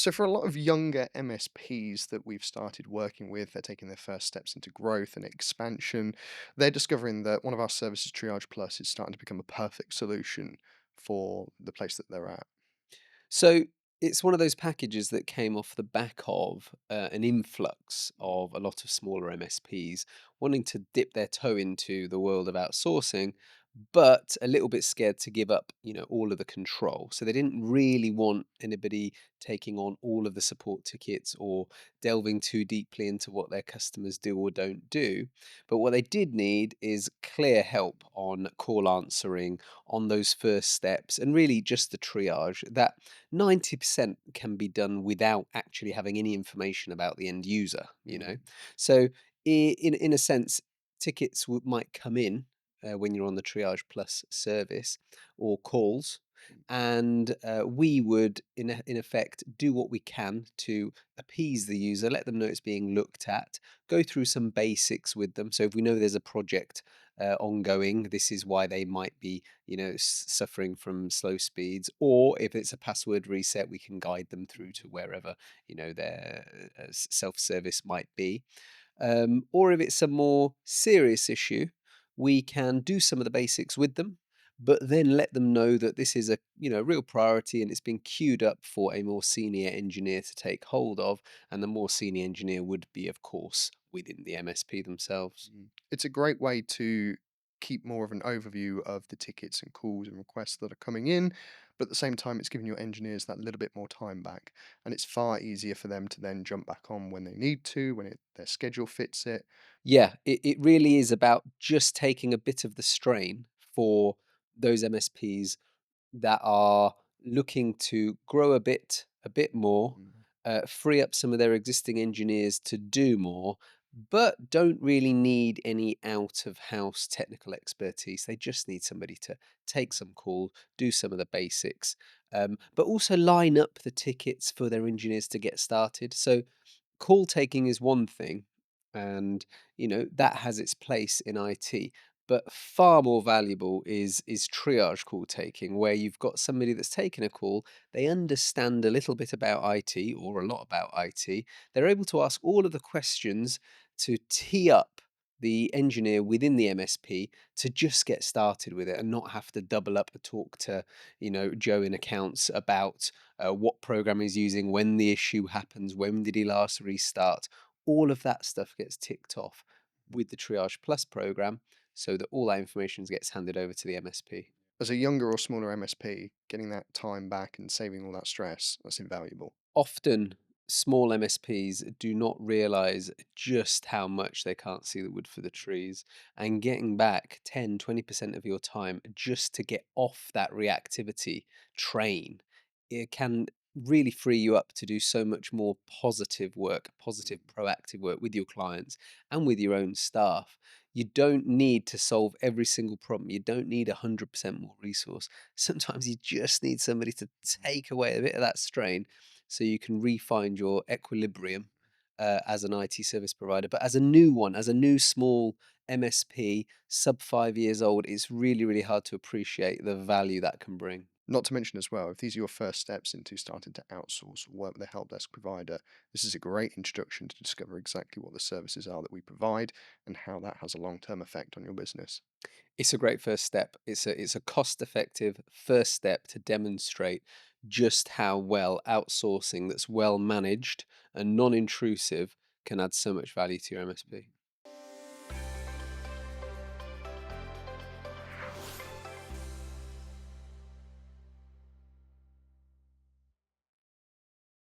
So, for a lot of younger MSPs that we've started working with, they're taking their first steps into growth and expansion. They're discovering that one of our services, Triage Plus, is starting to become a perfect solution for the place that they're at. So it's one of those packages that came off the back of an influx of a lot of smaller MSPs wanting to dip their toe into the world of outsourcing, but a little bit scared to give up, all of the control. So they didn't really want anybody taking on all of the support tickets or delving too deeply into what their customers do or don't do. But what they did need is clear help on call answering, on those first steps, and really just the triage that 90% can be done without actually having any information about the end user. Mm, So in a sense, tickets might come in when you're on the Triage Plus service or calls. mm, And we would, in effect, do what we can to appease the user, let them know it's being looked at, go through some basics with them. So if we know there's a project ongoing, this is why they might be, suffering from slow speeds. Or if it's a password reset, we can guide them through to wherever, their self-service might be. Or if it's a more serious issue, we can do some of the basics with them, but then let them know that this is a real priority and it's been queued up for a more senior engineer to take hold of, and the more senior engineer would be, of course, within the MSP themselves. mm. It's a great way to keep more of an overview of the tickets and calls and requests that are coming in, but at the same time, it's giving your engineers that little bit more time back, and it's far easier for them to then jump back on when they need to, when their schedule fits it. Yeah, it really is about just taking a bit of the strain for those MSPs that are looking to grow a bit more, Mm, free up some of their existing engineers to do more, but don't really need any out of house technical expertise. They just need somebody to take some call, do some of the basics, but also line up the tickets for their engineers to get started. So call taking is one thing, and that has its place in IT, but far more valuable is triage call taking, where you've got somebody that's taken a call, they understand a little bit about IT or a lot about IT, they're able to ask all of the questions to tee up the engineer within the MSP to just get started with it and not have to double up a talk to Joe in accounts about what program he's using, when the issue happens, when did he last restart. All of that stuff gets ticked off with the Triage Plus program so that all that information gets handed over to the MSP. as a younger or smaller MSP, getting that time back and saving all that stress, that's invaluable. Often, small MSPs do not realize just how much they can't see the wood for the trees. And getting back 10, 20% of your time just to get off that reactivity train, it can really free you up to do so much more positive work, positive, Mm, proactive work with your clients and with your own staff. You don't need to solve every single problem. You don't need 100% more resource. Sometimes you just need somebody to take away a bit of that strain so you can re-find your equilibrium as an IT service provider. But as a new one, as a new small MSP, sub 5 years old, it's really, really hard to appreciate the value that can bring. Not to mention as well, if these are your first steps into starting to outsource or work with a help desk provider, this is a great introduction to discover exactly what the services are that we provide and how that has a long-term effect on your business. It's a great first step. It's a cost-effective first step to demonstrate just how well outsourcing that's well managed and non-intrusive can add so much value to your MSP.